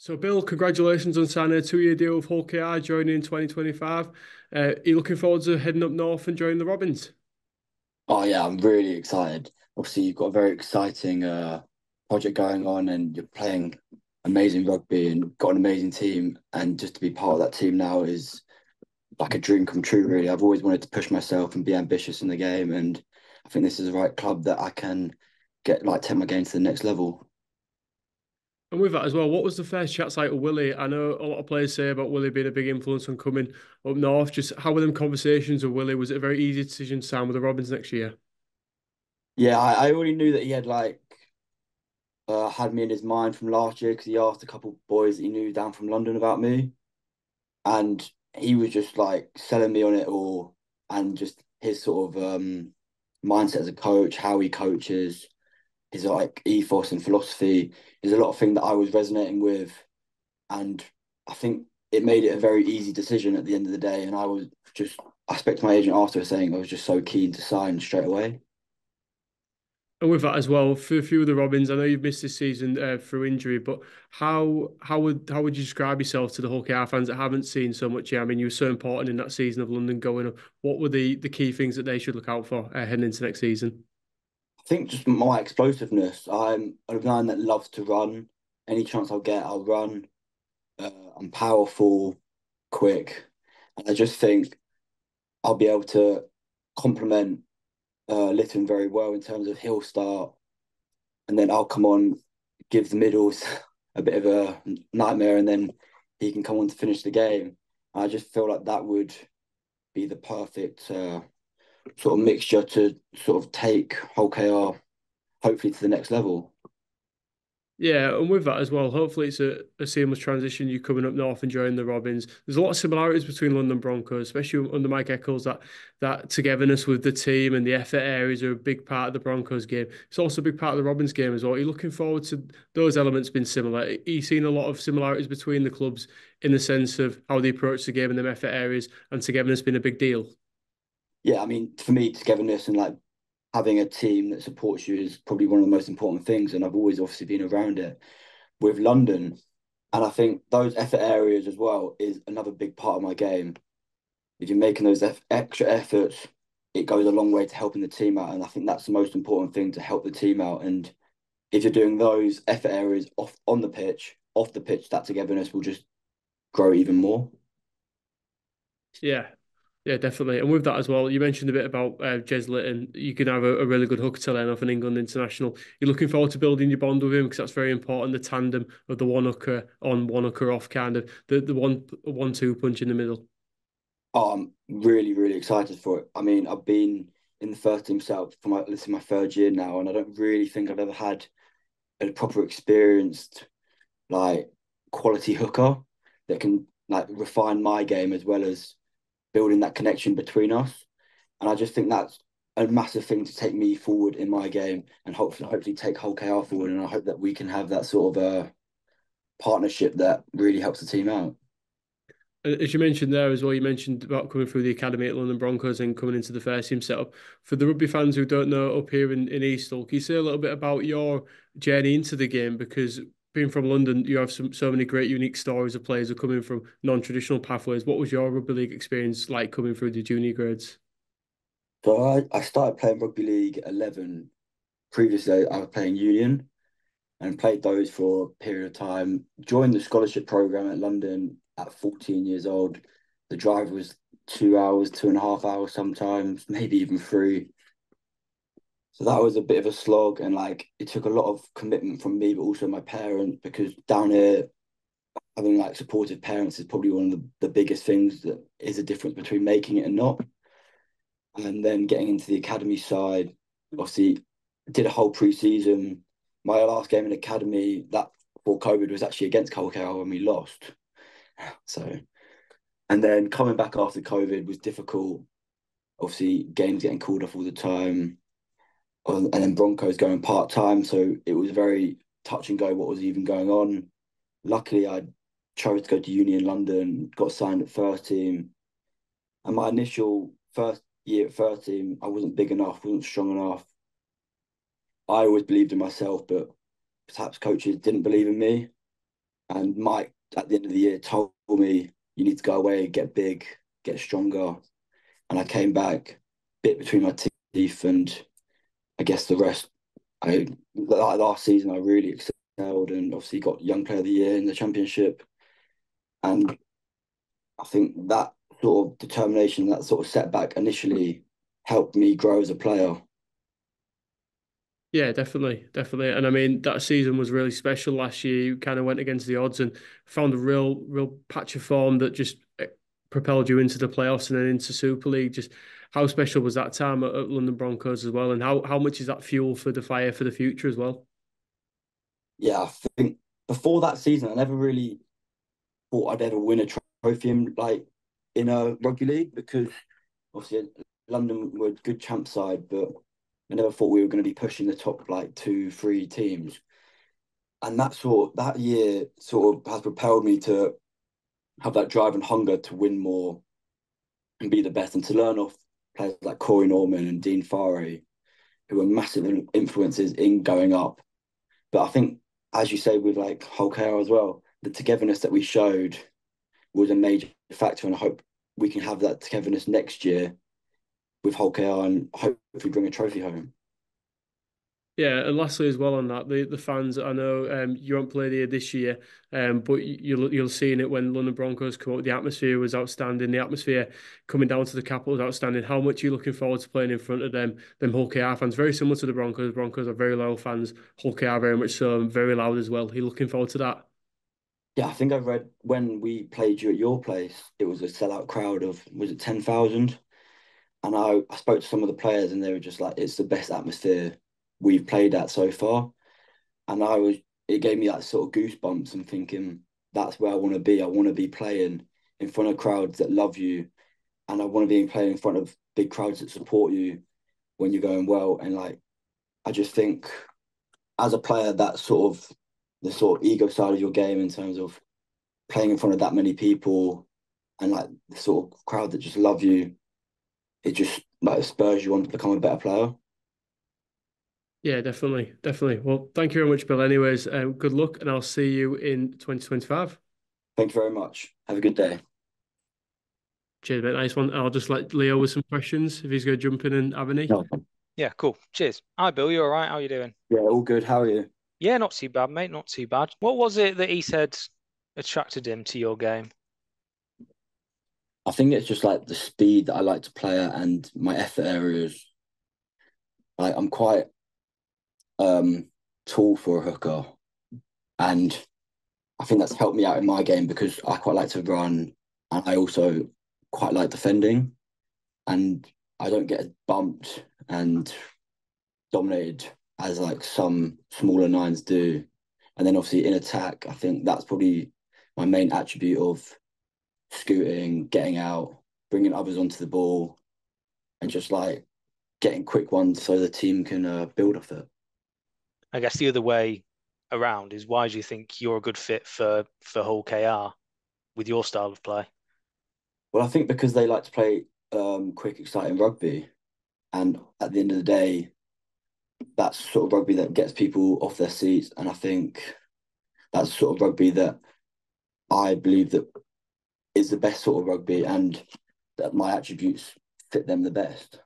So, Bill, congratulations on signing a two-year deal with Hull KR joining in 2025. Are you looking forward to heading up north and joining the Robins? Oh yeah, I'm really excited. Obviously, you've got a very exciting project going on, and you're playing amazing rugby and got an amazing team. And just to be part of that team now is like a dream come true, really. I've always wanted to push myself and be ambitious in the game, and I think this is the right club that I can take my game to the next level. And with that as well, what was the first chat like with Willie? I know a lot of players say about Willie being a big influence on coming up north. Just how were them conversations with Willie? Was it a very easy decision to sign with the Robins next year? Yeah, I already knew that he had had me in his mind from last year because he asked a couple of boys that he knew down from London about me. And he was just like selling me on it all, and just his sort of mindset as a coach, how he coaches, his like ethos and philosophy is a lot of thing that I was resonating with, and I think it made it a very easy decision at the end of the day. And I spoke to my agent after saying I was just so keen to sign straight away. And with that as well, for a few of the Robins, I know you've missed this season through injury, but how would you describe yourself to the Hull KR fans that haven't seen so much yet? I mean, you were so important in that season of London going up. What were the key things that they should look out for heading into next season? I think just my explosiveness. I'm a man that loves to run. Any chance I'll get, I'll run. I'm powerful, quick, and I just think I'll be able to complement Lytton very well in terms of he'll start, and then I'll come on, give the middles a bit of a nightmare, and then he can come on to finish the game. I just feel like that would be the perfect sort of mixture to sort of take whole KR hopefully to the next level. Yeah, and with that as well, hopefully it's a seamless transition. You coming up north and joining the Robins. There's a lot of similarities between London Broncos, especially under Mike Eccles. That togetherness with the team and the effort areas are a big part of the Broncos game. It's also a big part of the Robins game as well. You're looking forward to those elements being similar. You've seen a lot of similarities between the clubs in the sense of how they approach the game and them effort areas, and togetherness being a big deal. Yeah, I mean, for me, togetherness and like having a team that supports you is probably one of the most important things, and I've always obviously been around it with London. And I think those effort areas as well is another big part of my game. If you're making those extra efforts, it goes a long way to helping the team out. And I think that's the most important thing to help the team out. And if you're doing those effort areas off the pitch, that togetherness will just grow even more. Yeah, yeah, definitely. And with that as well, you mentioned a bit about Jeslett, and you can have a really good hook to learn off an England international. You're looking forward to building your bond with him because that's very important. The tandem of the one hooker on, one hooker off, kind of the one-two punch in the middle. Oh, I'm really, really excited for it. I mean, I've been in the first team set for this is my third year now, and I don't really think I've ever had a proper experienced like quality hooker that can like refine my game as well as building that connection between us. And I just think that's a massive thing to take me forward in my game, and hopefully take whole KR forward. And I hope that we can have that sort of partnership that really helps the team out. As you mentioned there as well, you mentioned about coming through the academy at London Broncos and coming into the first team setup. For the rugby fans who don't know, up here in East Hull, can you say a little bit about your journey into the game? Because being from London, you have so many great, unique stories of players who are coming from non-traditional pathways. What was your rugby league experience like coming through the junior grades? So I started playing rugby league at 11. Previously, I was playing union and played those for a period of time. Joined the scholarship program at London at 14 years old. The drive was 2 hours, 2.5 hours sometimes, maybe even three. So that was a bit of a slog, and like it took a lot of commitment from me, but also my parents, because down here having like supportive parents is probably one of the biggest things that is a difference between making it and not. And then getting into the academy side, obviously did a whole pre-season. My last game in academy that before COVID was actually against Colcal when we lost. So, and then coming back after COVID was difficult. Obviously, games getting called off all the time, and then Broncos going part time. So it was very touch and go what was even going on. Luckily, I chose to go to uni in London, got signed at first team, and my initial first year at first team, I wasn't big enough, wasn't strong enough. I always believed in myself, but perhaps coaches didn't believe in me. And Mike, at the end of the year, told me, you need to go away, get big, get stronger. And I came back, bit between my teeth, and I guess the rest. Last season I really excelled, and obviously got Young Player of the Year in the championship. And I think that sort of determination, that sort of setback initially helped me grow as a player. Yeah, definitely, definitely. And I mean, that season was really special last year. You kind of went against the odds and found a real patch of form that just propelled you into the playoffs and then into Super League. Just how special was that time at London Broncos as well? And how much is that fuel for the fire for the future as well? Yeah, I think before that season, I never really thought I'd ever win a trophy in a rugby league because obviously London were a good champ side, but I never thought we were going to be pushing the top like two, three teams. And that year sort of has propelled me to have that drive and hunger to win more and be the best and to learn off players like Corey Norman and Dean Farey, who were massive influences in going up. But I think, as you say, with like Hulk Air as well, the togetherness that we showed was a major factor, and I hope we can have that togetherness next year with Hulk Air and hopefully bring a trophy home. Yeah, and lastly as well on that, the fans. I know you won't play here this year, but you'll see in it when London Broncos come up. The atmosphere was outstanding. The atmosphere coming down to the capital was outstanding. How much are you looking forward to playing in front of them Hull KR fans? Very similar to the Broncos. Broncos are very loyal fans. Hull KR very much so, and very loud as well. Are you looking forward to that? Yeah, I think I read when we played you at your place, it was a sellout crowd of, was it 10,000? And I spoke to some of the players and they were just like, it's the best atmosphere we've played at so far. And it gave me that sort of goosebumps and thinking, that's where I want to be. I want to be playing in front of crowds that love you. And I want to be playing in front of big crowds that support you when you're going well. And like, I just think as a player, that's sort of the sort of ego side of your game in terms of playing in front of that many people and like the sort of crowd that just love you. It just like spurs you on to become a better player. Yeah, definitely, definitely. Well, thank you very much, Bill. Anyways, good luck, and I'll see you in 2025. Thank you very much. Have a good day. Cheers, mate. Nice one. I'll just let Leo with some questions if he's going to jump in and have any. No. Yeah, cool. Cheers. Hi, Bill. You all right? How you doing? Yeah, all good. How are you? Yeah, not too bad, mate. Not too bad. What was it that he said attracted him to your game? I think it's just like the speed that I like to play at and my effort areas. Like I'm quite um tall for a hooker, and I think that's helped me out in my game because I quite like to run and I also quite like defending, and I don't get bumped and dominated as like some smaller nines do. And then obviously in attack, I think that's probably my main attribute of scooting, getting out, bringing others onto the ball, and just like getting quick ones so the team can build off it. I guess the other way around is why do you think you're a good fit for Hull KR with your style of play? Well, I think because they like to play quick, exciting rugby, and at the end of the day, that's sort of rugby that gets people off their seats, and I think that's sort of rugby that I believe that is the best sort of rugby, and that my attributes fit them the best.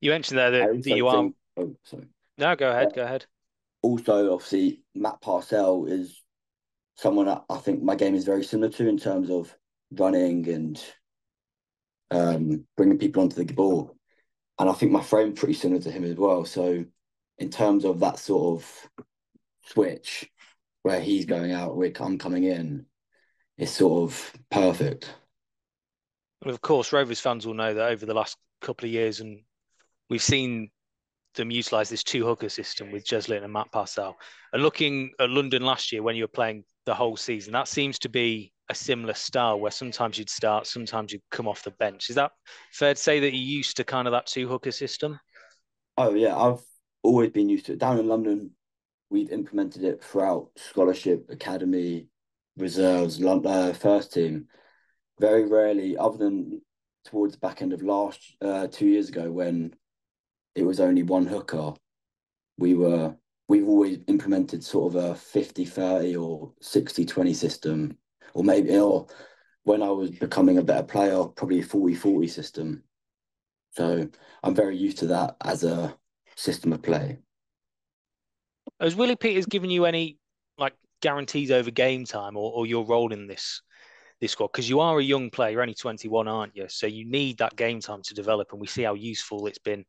You mentioned there I that also you are. think, oh, sorry. No, go Uh, ahead. Go ahead. Also, obviously, Matt Parcell is someone that I think my game is very similar to in terms of running and bringing people onto the ball. And I think my frame pretty similar to him as well. So, in terms of that sort of switch where he's going out, I'm coming in, it's sort of perfect. Well, of course, Rovers fans will know that over the last couple of years, and we've seen them utilise this two hooker system with Jeslin and Matt Parcell. And looking at London last year when you were playing the whole season, that seems to be a similar style where sometimes you'd start, sometimes you'd come off the bench. Is that fair to say that you used to kind of that two hooker system? Oh yeah, I've always been used to it. Down in London, we've implemented it throughout scholarship, academy, reserves, first team. Very rarely, other than towards the back end of last 2 years ago when it was only one hooker, we were we've always implemented sort of a 50-30 or 60-20 system, or maybe, or when I was becoming a better player, probably a 40-40 system. So I'm very used to that as a system of play. Has Willie Peters given you any like guarantees over game time or your role in this squad? Because you are a young player, you're only 21, aren't you? So you need that game time to develop, and we see how useful it's been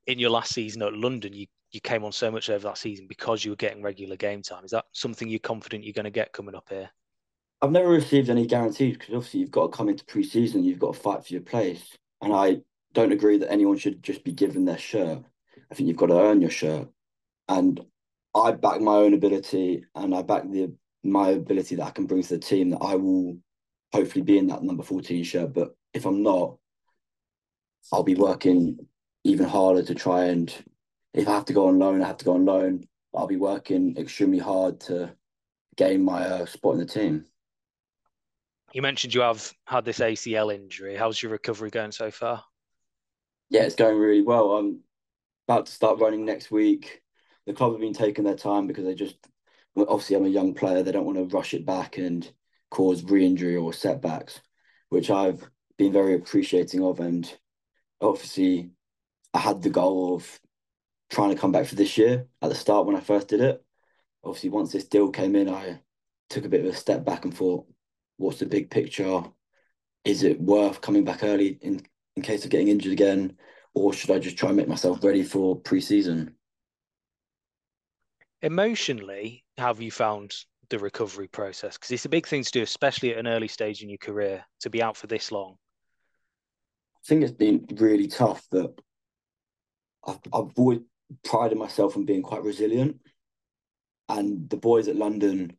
in your last season at London. You came on so much over that season because you were getting regular game time. Is that something you're confident you're going to get coming up here? I've never received any guarantees because obviously you've got to come into pre-season, you've got to fight for your place. And I don't agree that anyone should just be given their shirt. I think you've got to earn your shirt. And I back my own ability, and I back my ability that I can bring to the team, that I will hopefully be in that number 14 shirt. But if I'm not, I'll be working even harder to try, and if I have to go on loan, I have to go on loan. I'll be working extremely hard to gain my spot in the team. You mentioned you have had this ACL injury. How's your recovery going so far? Yeah, it's going really well. I'm about to start running next week. The club have been taking their time because they just, well, obviously I'm a young player. They don't want to rush it back and cause re-injury or setbacks, which I've been very appreciating of. And obviously I had the goal of trying to come back for this year at the start when I first did it. Obviously, once this deal came in, I took a bit of a step back and thought, what's the big picture? Is it worth coming back early in case of getting injured again? Or should I just try and make myself ready for pre-season? Emotionally, how have you found the recovery process? Because it's a big thing to do, especially at an early stage in your career, to be out for this long. I think it's been really tough, but I've always prided myself on being quite resilient. And the boys at London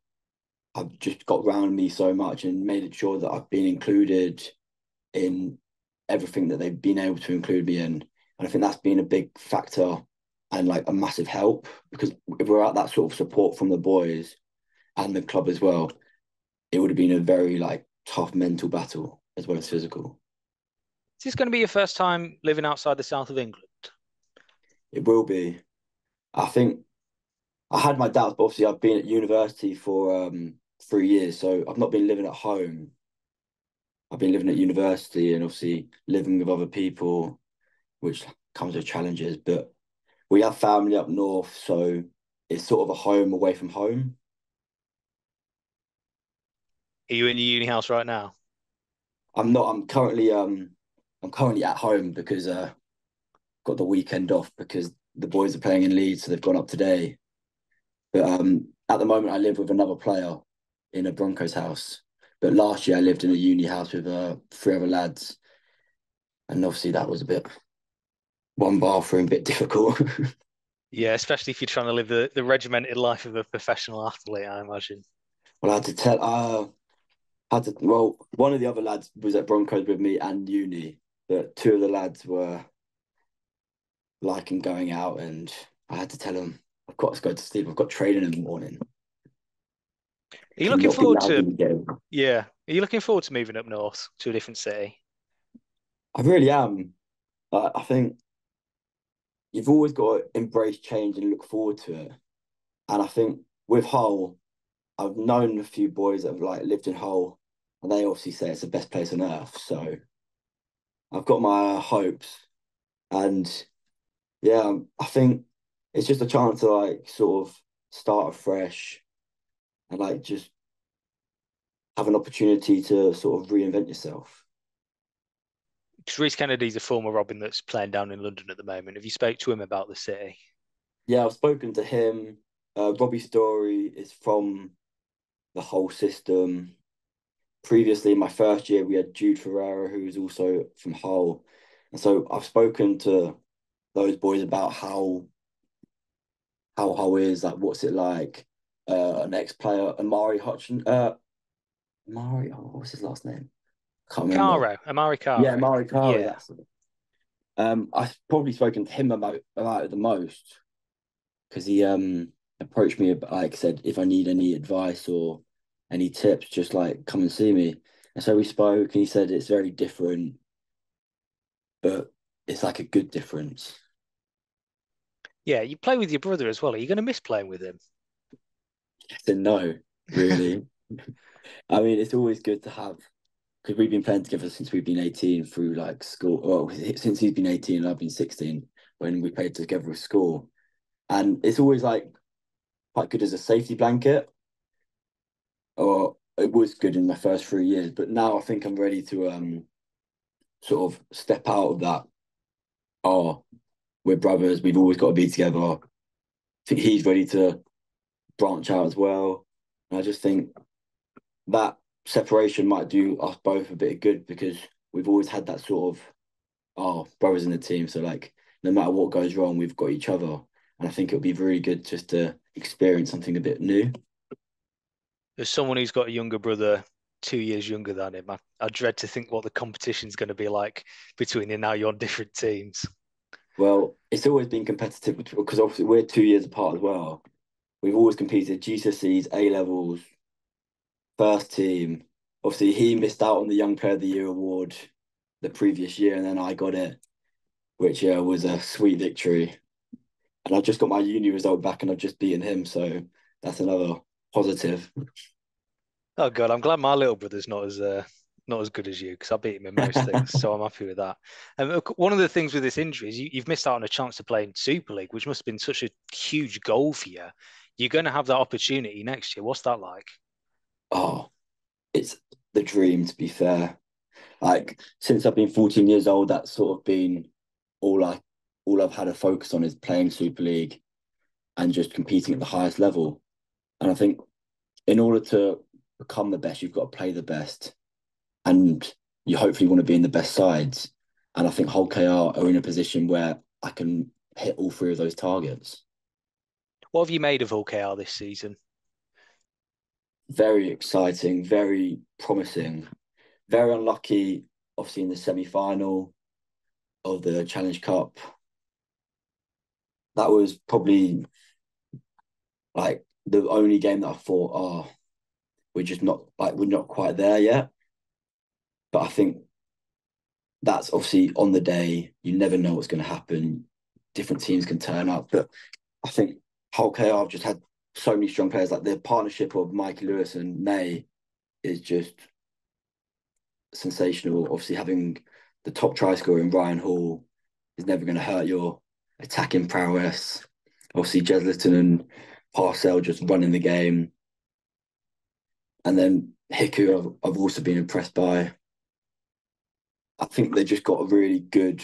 have just got round me so much and made it sure that I've been included in everything that they've been able to include me in. And I think that's been a big factor and like a massive help, because if we're at that sort of support from the boys and the club as well, it would have been a very like tough mental battle as well as physical. Is this going to be your first time living outside the south of England? It will be. I think I had my doubts, but obviously I've been at university for 3 years, so I've not been living at home. I've been living at university and obviously living with other people, which comes with challenges. But we have family up north, so it's sort of a home away from home. Are you in your uni house right now? I'm not. I'm currently at home because got the weekend off because the boys are playing in Leeds, so they've gone up today. But at the moment, I live with another player in a Broncos house. But last year, I lived in a uni house with 3 other lads, and obviously that was a bit one bathroom, bit difficult. Yeah, especially if you're trying to live the regimented life of a professional athlete, I imagine. Well, I had to tell. Well, one of the other lads was at Broncos with me and uni, but 2 of the lads were liking going out, and I had to tell them I've got to go to sleep. I've got training in the morning. Are you looking Cannot be forward loud to, in the game. yeah, are you looking forward to moving up north to a different city? I really am. I think you've always got to embrace change and look forward to it. And I think with Hull, I've known a few boys that have like lived in Hull, and they obviously say it's the best place on earth. So I've got my hopes, and yeah, I think it's just a chance to like sort of start afresh and like just have an opportunity to sort of reinvent yourself. Because Reece Kennedy's a former Robin that's playing down in London at the moment. Have you spoke to him about the city? Yeah, I've spoken to him. Robbie Story is from the whole system. Previously, in my first year, we had Jude Ferreira, who was also from Hull. And so I've spoken to those boys about how Hull is, like what's it like. An ex-player, Amari, oh, what's his last name? I can't remember. Caro, Amari Yeah, Caro. Amari Kari, Yeah. that's it. I've probably spoken to him about it the most because he approached me, like said, if I need any advice or any tips, just like come and see me. And so we spoke, and he said it's very different, but it's like a good difference. Yeah, you play with your brother as well. Are you going to miss playing with him? So no, really. I mean, it's always good to have because we've been playing together since we've been 18 through like school. Well, since he's been 18 and I've been 16 when we played together with school. And it's always like quite good as a safety blanket, or it was good in the first 3 years. But now I think I'm ready to sort of step out of that. Oh, we're brothers. We've always got to be together. I think he's ready to branch out as well. And I just think that separation might do us both a bit of good because we've always had that sort of brothers in the team. So like no matter what goes wrong, we've got each other. And I think it'll be really good just to experience something a bit new. As someone who's got a younger brother, 2 years younger than him, I dread to think what the competition's going to be like between you now. You're on different teams. Well, it's always been competitive because obviously we're 2 years apart as well. We've always competed GCSEs, A levels, first team. Obviously, he missed out on the Young Player of the Year award the previous year, and then I got it, which was a sweet victory. And I just got my uni result back, and I've just beaten him, so that's another positive. Oh God, I'm glad my little brother's not as good as you because I beat him in most things, so I'm happy with that. And look, one of the things with this injury is you've missed out on a chance to play in Super League, which must have been such a huge goal for you. You're going to have that opportunity next year. What's that like? Oh, it's the dream, to be fair. Like since I've been 14 years old, that's sort of been all I all I've had a focus on is playing Super League and just competing at the highest level. And I think in order to become the best, you've got to play the best, and you hopefully want to be in the best sides. And I think Hull KR are in a position where I can hit all three of those targets. What have you made of OKR this season? Very exciting, very promising, very unlucky, obviously in the semi-final of the Challenge Cup. That was probably like the only game that I thought, we're not quite there yet. But I think that's obviously on the day. You never know what's going to happen. Different teams can turn up, but I think Hull KR have just had so many strong players. Like the partnership of Mikey Lewis and May is just sensational. Obviously, having the top try scorer in Ryan Hall is never going to hurt your attacking prowess. Obviously, Jeslerton and Parcell just running the game. And then Hiku, I've also been impressed by. I think they just got a really good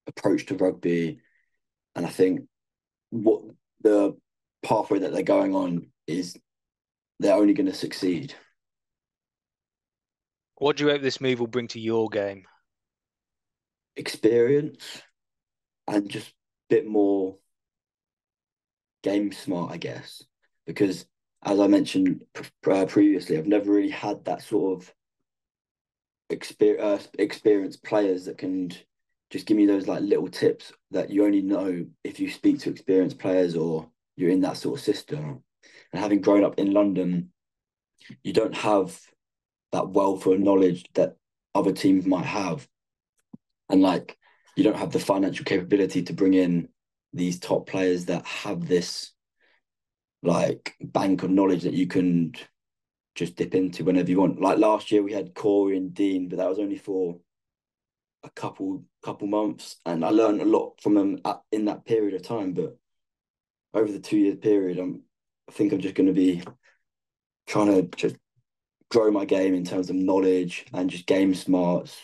approach to rugby. And I think what the pathway that they're going on is they're only going to succeed. What do you hope this move will bring to your game? Experience and just a bit more game smart, I guess. Because as I mentioned previously, I've never really had that sort of experienced players that can just give me those like little tips that you only know if you speak to experienced players or you're in that sort of system. And having grown up in London, you don't have that wealth of knowledge that other teams might have. And like you don't have the financial capability to bring in these top players that have this like bank of knowledge that you can just dip into whenever you want. Like last year we had Corey and Dean, but that was only for a couple months, and I learned a lot from them in that period of time. But over the 2 year period, I think I'm just going to be trying to just grow my game in terms of knowledge and just game smarts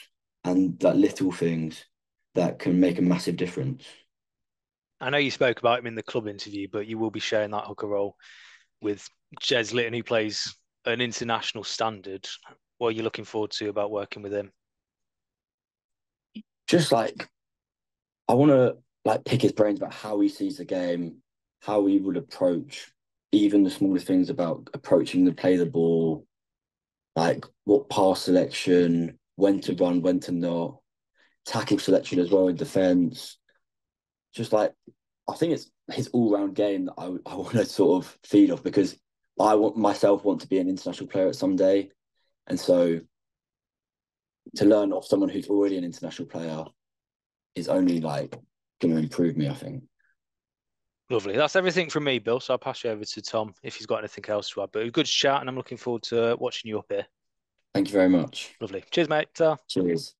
and that little things that can make a massive difference. I know you spoke about him in the club interview, but you will be sharing that hooker role with Jez Litton, who plays an international standard. What are you looking forward to about working with him? Just like I want to like pick his brains about how he sees the game, how he would approach even the smallest things about approaching the play the ball, like what pass selection, when to run, when to not, tackle selection as well in defence. Just like I think it's his all round game that I want to sort of feed off because I want to be an international player at some day, and so to learn off someone who's already an international player is only like going to improve me. I think. Lovely. That's everything from me, Bill. So I'll pass you over to Tom if he's got anything else to add. But it was good to chat, and I'm looking forward to watching you up here. Thank you very much. Lovely. Cheers, mate. Ta. Cheers.